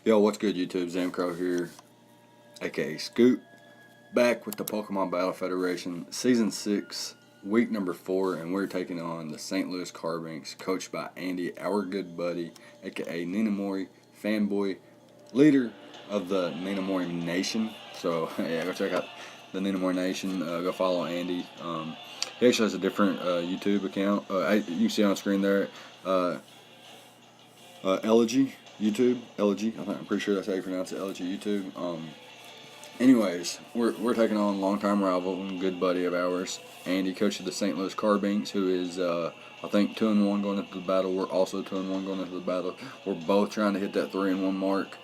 Yo, what's good, YouTube? Zamcrow here, aka Scoot, back with the Pokemon Battle Federation Season 6, Week number 4, and we're taking on the St. Louis Carbinks, coached by Andy, our good buddy, aka Ninamori, fanboy, leader of the Ninamori Nation. So, yeah, go check out the Ninamori Nation. Go follow Andy. He actually has a different YouTube account. You can see on screen there. Elegy YouTube, Elegy. I'm pretty sure that's how you pronounce it, Elegy YouTube. Anyways, we're taking on longtime rival and good buddy of ours, Andy, coach of the St. Louis Carbinks, who is I think 2-1 going into the battle. We're also 2-1 going into the battle. We're both trying to hit that 3-1 mark.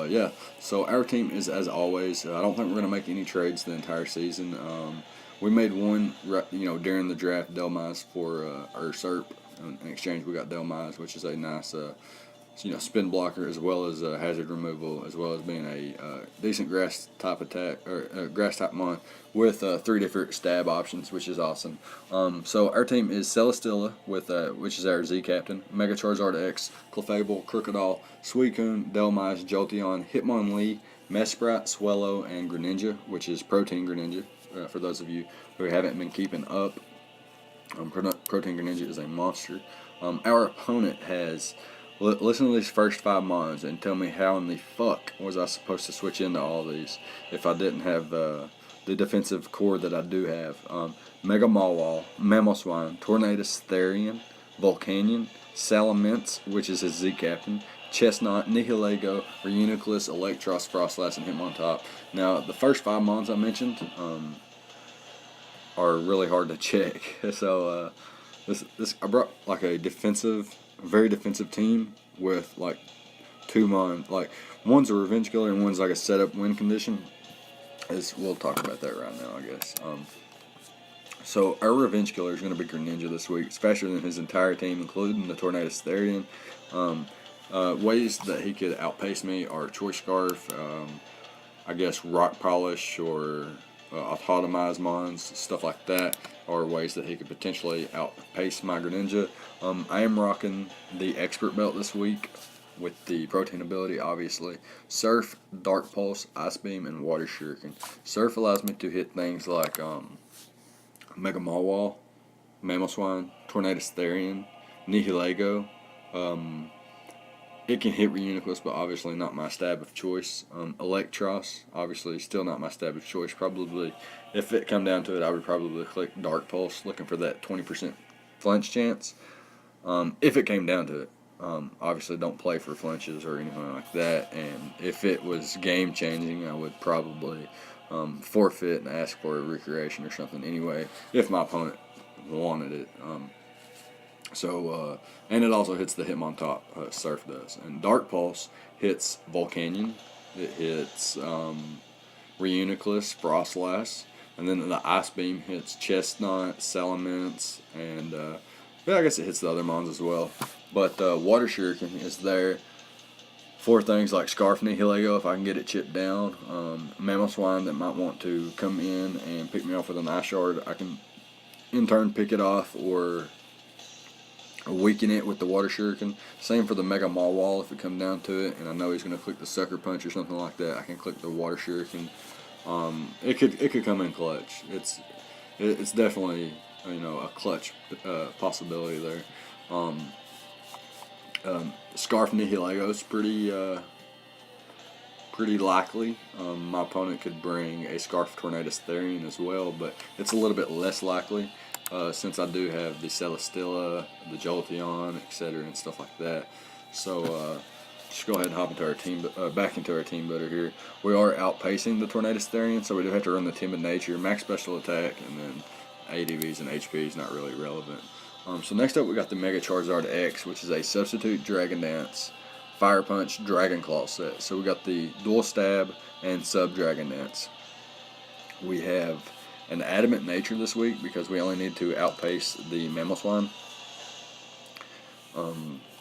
Yeah. So our team is, as always. I don't think we're gonna make any trades the entire season. We made one, during the draft, Delmize for our SERP. In exchange, we got Delmize, which is a nice, spin blocker, as well as hazard removal, as well as being a decent grass type attack or grass type mon with 3 different stab options, which is awesome. So our team is Celesteela with which is our Z captain, Mega Charizard X, Clefable, Crocodile, Suicune, Delmize, Jolteon, Hitmonlee, Mesprit, Swellow, and Greninja, which is Protein Greninja. For those of you who haven't been keeping up, Protein Greninja is a monster. Our opponent has. Listen to these first 5 mons and tell me how in the fuck was I supposed to switch into all these if I didn't have the defensive core that I do have. Mega Mawile, Mamoswine, Tornadus Therian, Volcanion, Salamence, which is his Z captain, Chestnut, Nihilego, Reuniclus, Electros, Frostlass, and Hitmontop. Now, the first 5 mons I mentioned are really hard to check. So I brought like a very defensive team with like 2 mons. Like one's a revenge killer and one's like a setup win condition. We'll talk about that right now, I guess. So our revenge killer is going to be Greninja this week. It's faster than his entire team, including the Tornadus Therian. Ways that he could outpace me are Choice Scarf, I guess Rock Polish, or autotomize mons, stuff like that, are ways that he could potentially outpace my Greninja. I am rocking the Expert Belt this week with the Protein ability, obviously. Surf, Dark Pulse, Ice Beam, and Water Shuriken. Surf allows me to hit things like Mega Mawile, Mamoswine, Tornadus Therian, Nihilego. It can hit Reuniclus, but obviously not my stab of choice. Electros, obviously still not my stab of choice. Probably, if it come down to it, I would probably click Dark Pulse, looking for that 20% flinch chance. If it came down to it. Obviously don't play for flinches or anything like that. And if it was game changing, I would probably forfeit and ask for a recreation or something anyway, if my opponent wanted it. And it also hits the Hitmontop, Surf does. And Dark Pulse hits Volcanion, it hits Reuniclus, Frostlass, and then the Ice Beam hits Chestnut, Salamence, and I guess it hits the other mons as well. But Water Shuriken is there for things like Scarf Nihilego if I can get it chipped down. Mamoswine that might want to come in and pick me off with an Ice Shard, I can in turn pick it off or weaken it with the Water Shuriken. Same for the Mega Mawile if it comes down to it, and I know he's going to click the Sucker Punch or something like that. I can click the Water Shuriken. It could come in clutch. It's definitely a clutch possibility there. Scarf Nihilego is pretty likely. My opponent could bring a Scarf Tornadus Therian as well, but it's a little bit less likely. Since I do have the Celesteela, the Jolteon, etc., and stuff like that. So just go ahead and hop into our team, back into our team builder here. We are outpacing the Tornadus Therian, so we do have to run the Timid Nature, max special attack, and then ADVs and HPs not really relevant. So next up we got the Mega Charizard X, which is a substitute Dragon Dance, Fire Punch, Dragon Claw set. So we got the Dual Stab and Sub Dragon Dance. We have an Adamant Nature this week because we only need to outpace the Mamoswine.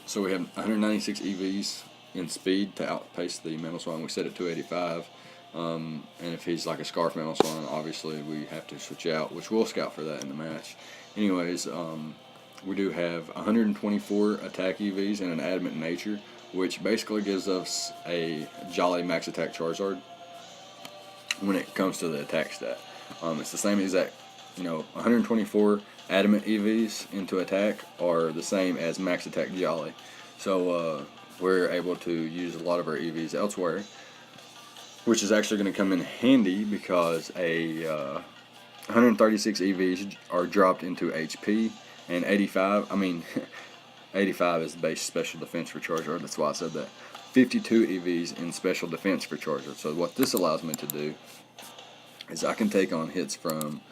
So we have 196 EVs in speed to outpace the Mamoswine. We set it 285. And if he's like a Scarf Mamoswine, obviously we have to switch out, which we'll scout for that in the match. Anyways, we do have 124 attack EVs and an adamant nature, which basically gives us a Jolly max attack Charizard when it comes to the attack stat. It's the same exact, 124 adamant EVs into attack are the same as max attack Jolly. So we're able to use a lot of our EVs elsewhere, which is actually going to come in handy because 136 EVs are dropped into HP, and 85 is base special defense for Charizard. That's why I said that. 52 EVs in special defense for Charizard. So what this allows me to do is I can take on hits from,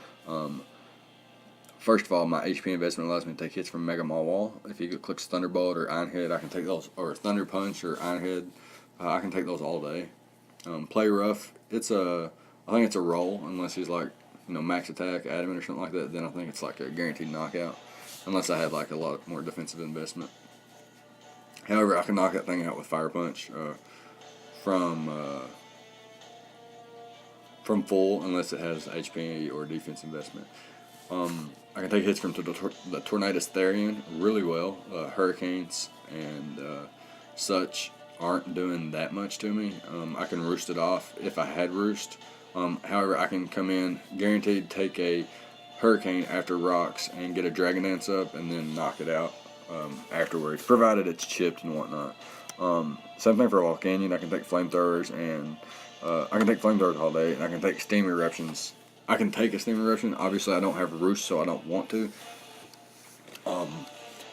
first of all, my HP investment allows me to take hits from Mega Mawile. If he clicks Thunderbolt or Iron Head, I can take those, or Thunder Punch or Iron Head. I can take those all day. Play Rough, I think it's a roll, unless he's like, max attack, adamant or something like that. Then I think it's like a guaranteed knockout, unless I had like a lot more defensive investment. However, I can knock that thing out with Fire Punch from full, unless it has HP or defense investment. I can take hits from the Tornadus Therian really well. Hurricanes and such aren't doing that much to me. I can roost it off if I had roost. However, I can come in guaranteed take a Hurricane after rocks and get a Dragon Dance up and then knock it out afterwards, provided it's chipped and whatnot. Same thing for Volcanion. I can take Flamethrowers and I can take Flamethrowers all day, and I can take Steam Eruptions. I can take a Steam Eruption. Obviously, I don't have Roost, so I don't want to.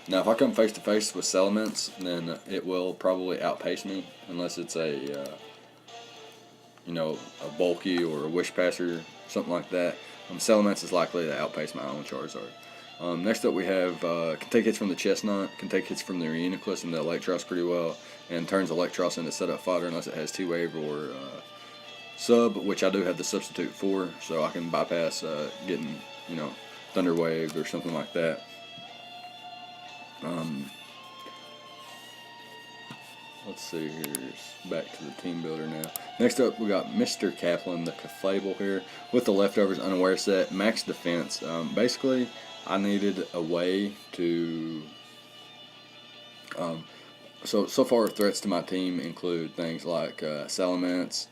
Now, if I come face to face with Salamence, then it will probably outpace me, unless it's a bulky or a Wish Passer, something like that. Salamence is likely to outpace my own Charizard. Next up, we have can take hits from the Chestnut, can take hits from the Reuniclus and the Electros pretty well, and turns Electros into setup fodder unless it has T-Wave or Sub, which I do have the substitute for, so I can bypass getting Thunder Wave or something like that. Let's see here. Back to the team builder now. Next up, we got Mr. Kaplan, the Clefable here, with the Leftovers Unaware set, max defense. Basically, I needed a way to. So far, threats to my team include things like Salamence.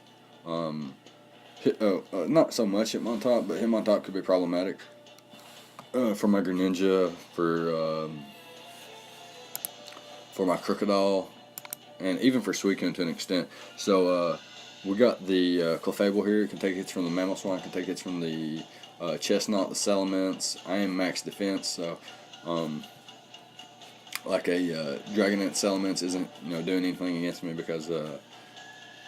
Not so much Hitmontop, but Hitmontop could be problematic. For my Greninja, for my Crocodile, and even for Suicune to an extent. So we got the Clefable here. It can take hits from the Mamoswine, can take hits from the Chestnut, the Salamence. I am max defense, so like a Dragonite Salamence isn't doing anything against me because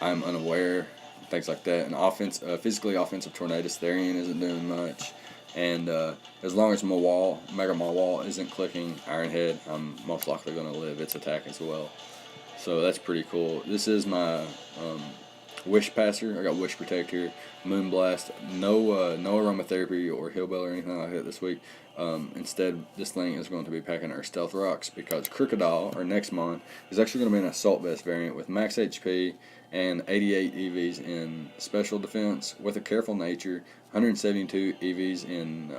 I'm unaware, things like that. And physically offensive Tornadus Therian isn't doing much. And as long as Mega Mawile isn't clicking Iron Head, I'm most likely going to live its attack as well. So that's pretty cool. This is my Wish Passer. I got Wish Protect here, Moonblast. No Aromatherapy or Heal Bell or anything like that this week. Instead, this thing is going to be packing our Stealth Rocks because Crocodile, our next mon, is actually going to be an Assault Vest variant with max HP and 88 EVs in Special Defense with a Careful Nature, 172 EVs in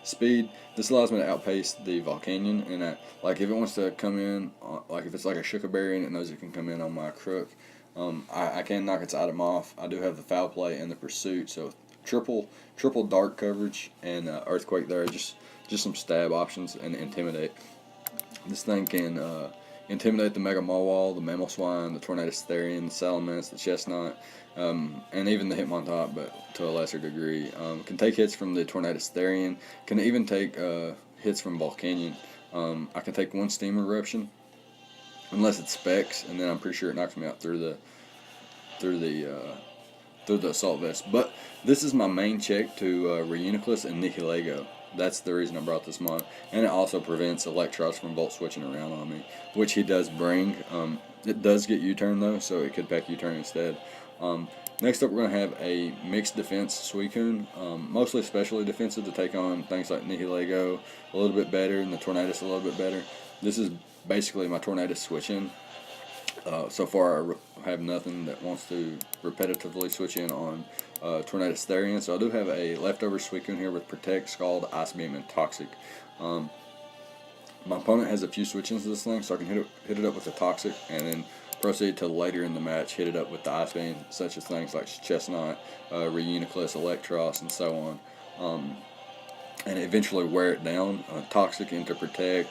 Speed. This allows me to outpace the Volcanion, and if it wants to come in, like if it's like a Shuka Berry and it knows it can come in on my Crook, I can knock its item off. I do have the Foul Play and the Pursuit, so triple Dark coverage and Earthquake there, just some stab options and Intimidate. This thing can intimidate the Mega Mawile, the Mamoswine, the Tornadus Therian, the Salamence, the Chestnut, and even the Hitmontop, but to a lesser degree. Can take hits from the Tornadus Therian, can even take hits from Volcanion. I can take one Steam Eruption, unless it specs, and then I'm pretty sure it knocks me out through the Assault Vest. But this is my main check to Reuniclus and Nihilego. That's the reason I brought this mod. And it also prevents Electros from Volt switching around on me, which he does bring. It does get U-turn though, so it could pack U-turn instead. Next up, we're going to have a mixed defense Suicune, mostly specially defensive to take on things like Nihilego a little bit better and the Tornadus a little bit better. This is basically my Tornadus switch-in. So far, I have nothing that wants to repetitively switch in on Tornadus Therian. So I do have a leftover Suicune here with Protect, Scald, Ice Beam, and Toxic. My opponent has a few switch-ins to this thing, so I can hit it up with the Toxic, and then proceed to later in the match hit it up with the Ice Beam, such as things like Chestnut, Reuniclus, Electros, and so on. And eventually wear it down. Toxic into Protect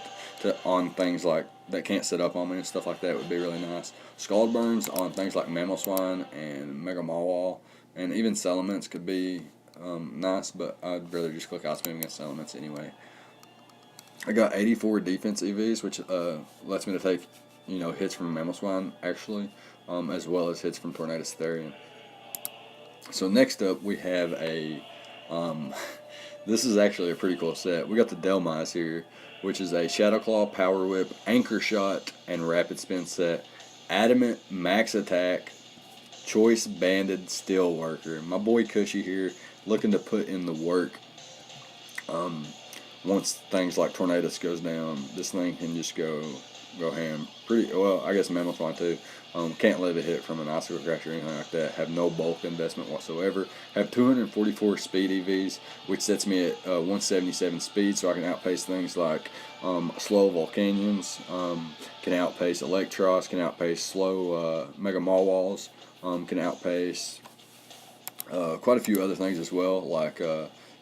on things like that can't sit up on me and stuff like that would be really nice. Scald Burns on things like Mamoswine and Mega Mawwall, and even Settlements could be nice, but I'd rather just click Ice Beam against Settlements anyway. I got 84 defense EVs, which lets me to take hits from Mamoswine actually, as well as hits from Tornadus Therian. So next up we have a this is actually a pretty cool set. We got the Delmise here, which is a Shadow Claw, Power Whip, Anchor Shot, and Rapid Spin set. Adamant, Max Attack, Choice Banded Steelworker. My boy Cushy here, looking to put in the work. Once things like Tornadus goes down, this thing can just go ham. Pretty well, I guess Mammothline too. Can't let it hit from an Icicle Crash or anything like that. Have no bulk investment whatsoever. Have 244 speed EVs, which sets me at 177 speed, so I can outpace things like slow Volcanions, can outpace Electros, can outpace slow Mega Mawwalls, can outpace quite a few other things as well, like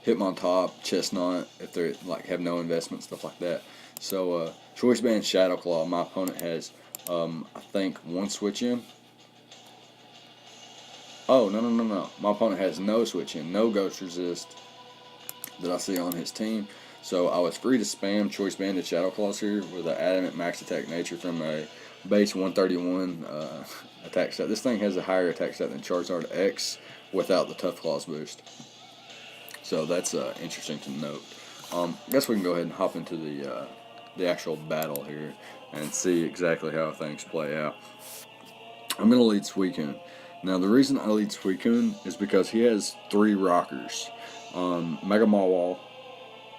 Hitmontop, Chestnut, if they like have no investment, stuff like that. So Choice Band, Shadow Claw. My opponent has I think one switch in. Oh, no. My opponent has no switch in, no Ghost Resist that I see on his team. So I was free to spam Choice Banded Shadow Claws here with an Adamant Max Attack Nature from a base 131 attack set. This thing has a higher attack set than Charizard X without the Tough Claws boost. So that's interesting to note. I guess we can go ahead and hop into the actual battle here and see exactly how things play out. I'm going to lead Suicune. Now, the reason I lead Suicune is because he has 3 rockers. Mega Mawwall,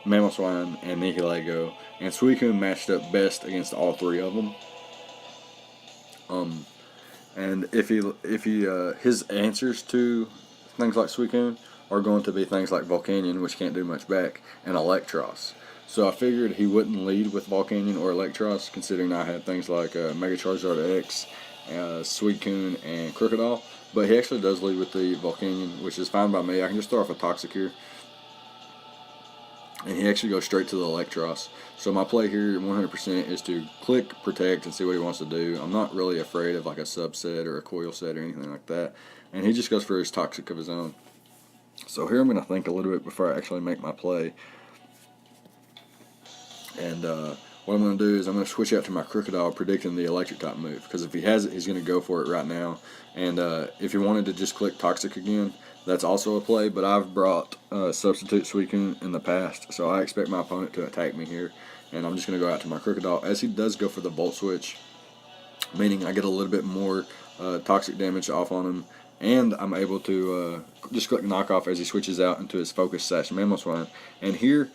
Mamoswine, and Nihilego. And Suicune matched up best against all 3 of them. And if he his answers to things like Suicune are going to be things like Volcanion, which can't do much back, and Electros. So I figured he wouldn't lead with Volcanion or Electros, considering I had things like Mega Charizard X, Suicune, and Crocodile. But he actually does lead with the Volcanion, which is fine by me. I can just throw off a Toxic here. And he actually goes straight to the Electros. So my play here 100% is to click Protect and see what he wants to do. I'm not really afraid of like a subset or a coil set or anything like that. And he just goes for his Toxic of his own. So here I'm going to think a little bit before I actually make my play. And what I'm going to do is I'm going to switch out to my Crocodile, predicting the Electric type move. Because if he has it, he's going to go for it right now. And if he wanted to just click Toxic again, that's also a play. But I've brought Substitute Suicune in the past, so I expect my opponent to attack me here. And I'm just going to go out to my Crocodile, as he does go for the Volt Switch, meaning I get a little bit more Toxic damage off on him. And I'm able to just click Knockoff as he switches out into his Focus / Mamoswine. And here,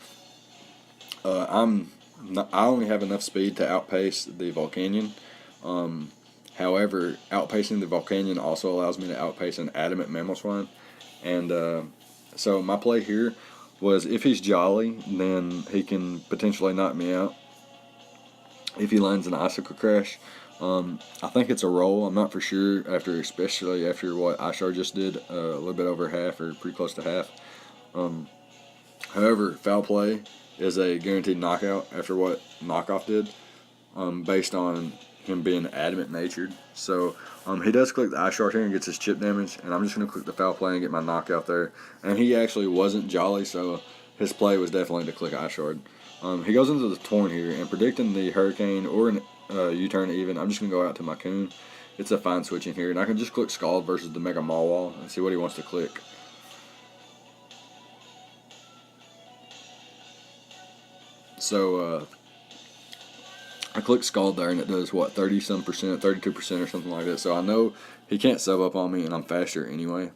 I only have enough speed to outpace the Volcanion. However, outpacing the Volcanion also allows me to outpace an Adamant Mamoswine. And so my play here was, if he's Jolly, then he can potentially knock me out if he lands an Icicle Crash. I think it's a roll. I'm not for sure, especially after what Ishar just did, a little bit over half or pretty close to half. However, Foul Play is a guaranteed knockout after what Knockoff did, based on him being Adamant natured. So he does click the Ishar here and gets his chip damage, and I'm just going to click the Foul Play and get my knockout there. And he actually wasn't Jolly, so his play was definitely to click Ishar. He goes into the Torn here, and predicting the Hurricane or an U-turn even, I'm just going to go out to my Coon. It's a fine switch in here, and I can just click Scald versus the Mega Mawwall and see what he wants to click. So I click Scald there, and it does what, 30-some percent, 32% or something like that. So I know he can't sub up on me, and I'm faster anyway.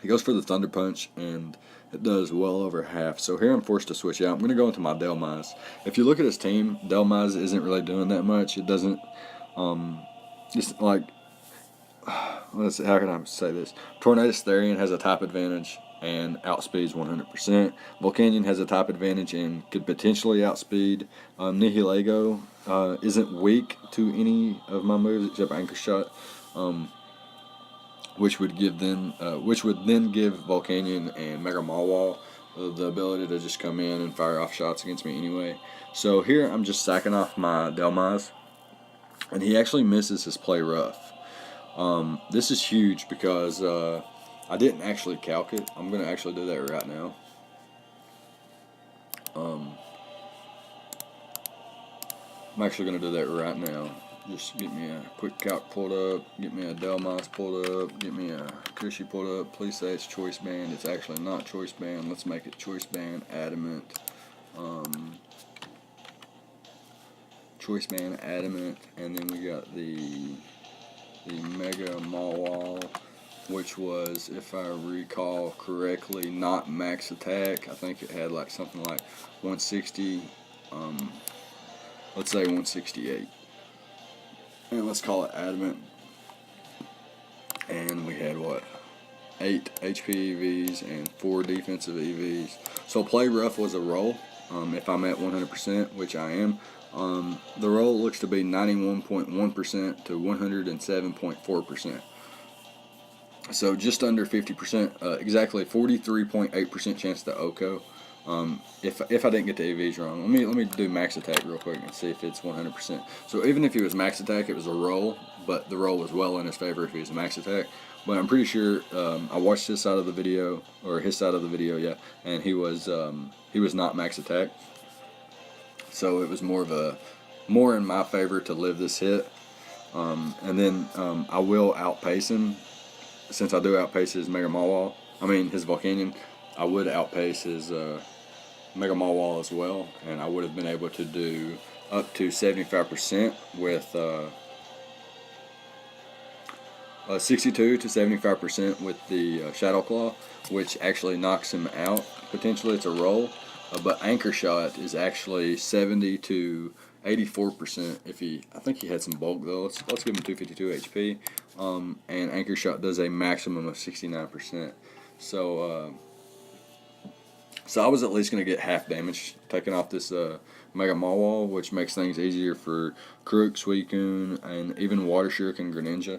He goes for the Thunder Punch, and it does well over half. So here I'm forced to switch out. I'm going to go into my Delmise. If you look at his team, Delmise isn't really doing that much. It doesn't, how can I say this? Tornadus Therian has a type advantage. and outspeeds 100%. Volcanion has a type advantage and could potentially outspeed. Nihilego isn't weak to any of my moves except Anchor Shot, which would then give Volcanion and Mega Mawwall the ability to just come in and fire off shots against me anyway. So here I'm just sacking off my Delmaz, and he actually misses his play rough. This is huge because I didn't actually calc it. I'm going to actually do that right now. I'm actually going to do that right now. Just get me a quick calc pulled up, get me a Delmaz pulled up, get me a Cushy pulled up. Please say it's choice band. It's actually not choice band. Let's make it choice band adamant. Choice band adamant, and then we got the Mega Mawwall, which was, if I recall correctly, not max attack. I think it had like something like 160, let's say 168. And let's call it adamant. And we had what? 8 HP EVs and 4 defensive EVs. So play rough was a roll. If I'm at 100%, which I am, the roll looks to be 91.1% to 107.4%. So just under 50%, exactly 43.8% chance to OHKO. If I didn't get the EVs wrong, let me do max attack real quick and see if it's 100%. So even if he was max attack, it was a roll, but the roll was well in his favor if he was max attack. But I'm pretty sure I watched his side of the video, yeah, and he was not max attack. So it was more in my favor to live this hit. And then I will outpace him. Since I do outpace his Mega Mawwall, his Volcanion, I would outpace his Mega Mawwall as well, and I would have been able to do up to 75% with 62 to 75% with the Shadow Claw, which actually knocks him out. Potentially it's a roll, but Anchor Shot is actually 70 to 84%. I think he had some bulk though. Let's give him 252 HP. And Anchor Shot does a maximum of 69%. So I was at least going to get half damage taken off this Mega Mawwall, which makes things easier for Crook, Suicune, and even Water Shuriken Greninja.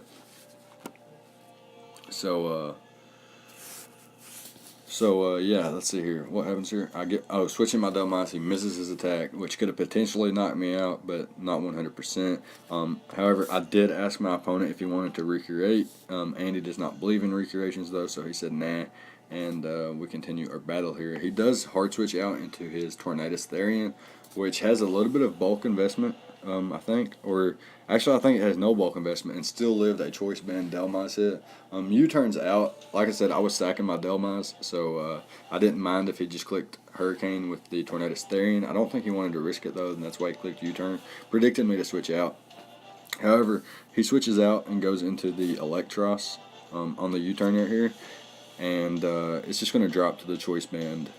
Yeah, let's see here. What happens here? Switching my Delmaz, he misses his attack, which could have potentially knocked me out, but not 100%. However, I did ask my opponent if he wanted to recreate. Andy does not believe in recreations, though, so he said nah, and we continue our battle here. He does hard switch out into his Tornadus Therian, which has a little bit of bulk investment, I think, or actually I think it has no bulk investment and still lived a choice band Delmaz hit. U-turns out, like I said, I was stacking my Delmaz, so I didn't mind if he just clicked Hurricane with the Tornadus Therian. I don't think he wanted to risk it though, and that's why he clicked U-turn, predicting me to switch out. However, he switches out and goes into the Electros on the U-turn right here, and it's just going to drop to the choice band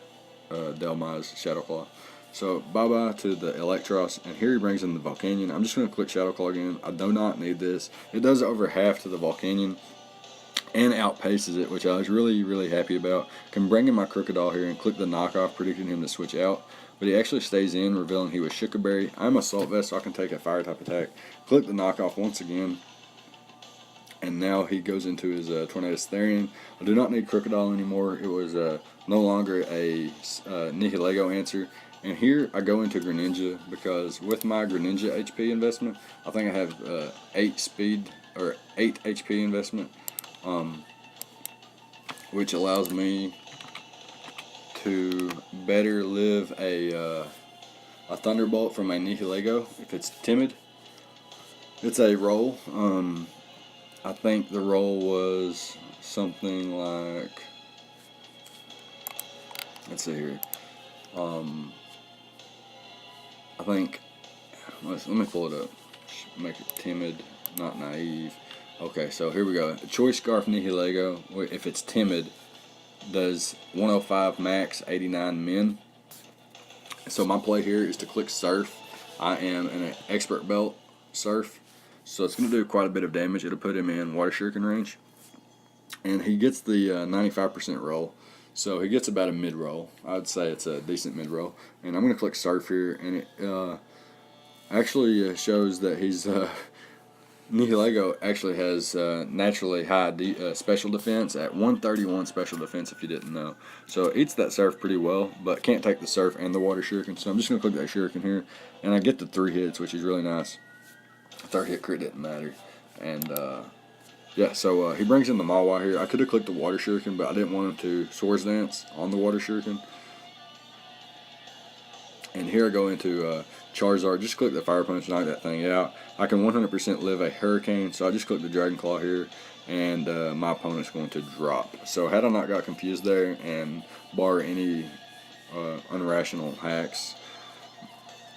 Delmaz Shadow Claw. So bye-bye to the Electros, and here he brings in the Volcanion. I'm just going to click Shadow Claw again. I do not need this. It does over half to the Volcanion and outpaces it, which I was really, really happy about. Can bring in my Crocodile here and click the knockoff, predicting him to switch out. But he actually stays in, revealing he was Shukaberry. I'm Assault Vest, so I can take a fire type attack. Click the knockoff once again. And now he goes into his Tornadus Therian. I do not need Crocodile anymore. It was no longer a Nihilego answer. And here I go into Greninja because with my Greninja HP investment, I think I have 8 HP investment, which allows me to better live a Thunderbolt from my Nihilego if it's timid. It's a roll. I think the roll was something like, let's see here. I think, let me pull it up. Make it timid, not naive. Okay, so here we go. Choice Scarf Nihilego, if it's timid, does 105 max, 89 min. So my play here is to click Surf. I am in an Expert Belt Surf, so it's going to do quite a bit of damage. It'll put him in Water Shuriken range. And he gets the 95% roll. So he gets about a mid-roll. I'd say it's a decent mid-roll. And I'm going to click surf here, and it actually shows that he's Nihilego actually has naturally high special defense at 131 special defense, if you didn't know. So it eats that surf pretty well, but can't take the surf and the water shuriken. So I'm just going to click that shuriken here, and I get the 3 hits, which is really nice. 3rd hit crit didn't matter. And yeah, so he brings in the Mawa here. I could have clicked the water shuriken, but I didn't want him to swords dance on the water shuriken. And here I go into Charizard. Just click the Fire Punch, knock that thing out. I can 100% live a Hurricane, so I just click the Dragon Claw here, and my opponent's going to drop. So had I not got confused there and bar any unrational hacks,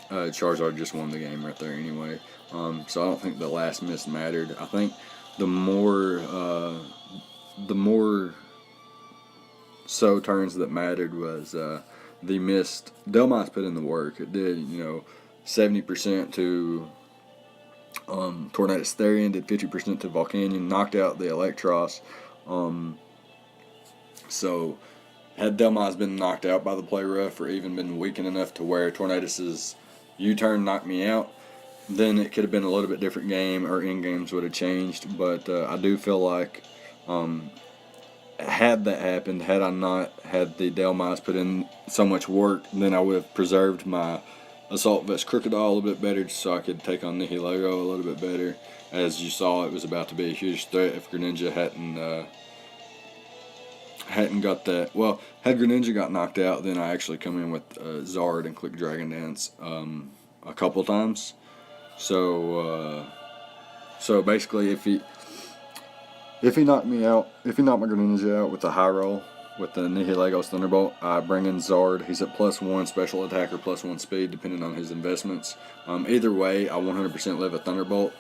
Charizard just won the game right there anyway. So I don't think the last miss mattered. I think the more so turns that mattered was the missed. Delmas put in the work. It did, 70% to Tornadus Therian, did 50% to Volcanion, knocked out the Electros. So had Delmas been knocked out by the play rough or even been weakened enough to where Tornadus's U-turn knocked me out, then it could have been a little bit different game, or end games would have changed. But I do feel like had that happened, had I not had the Delmas put in so much work, then I would have preserved my Assault Vest Crocodile a little bit better, so I could take on Nihilego a little bit better. As you saw, it was about to be a huge threat if Greninja hadn't got that. Well, had Greninja got knocked out, then I actually come in with Zard and click Dragon Dance a couple times. So basically, if he knocked me out, if he knocked my Greninja out with a high roll with the Nihilego's Thunderbolt, I bring in Zard. He's at +1 special attack or +1 speed, depending on his investments. Either way, I 100% live a Thunderbolt,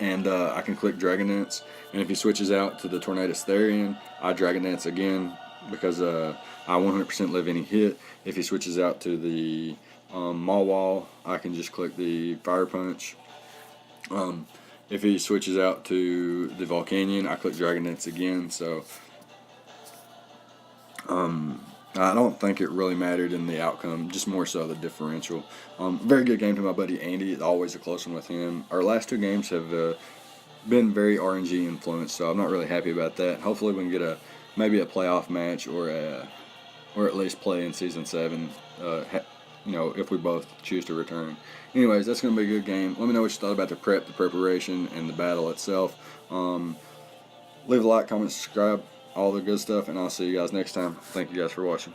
and I can click Dragon Dance. And if he switches out to the Tornadus Therian, I Dragon Dance again because I 100% live any hit. If he switches out to the Mawile, I can just click the Fire Punch. If he switches out to the Volcanion, I click Dragon Dance again. So I don't think it really mattered in the outcome, just more so the differential. Very good game to my buddy Andy. It's always a close one with him. Our last 2 games have been very RNG influenced, so I'm not really happy about that. Hopefully we can get maybe a playoff match or at least play in Season 7, if we both choose to return. Anyways, that's going to be a good game. Let me know what you thought about the preparation, and the battle itself. Leave a like, comment, subscribe, all the good stuff, and I'll see you guys next time. Thank you guys for watching.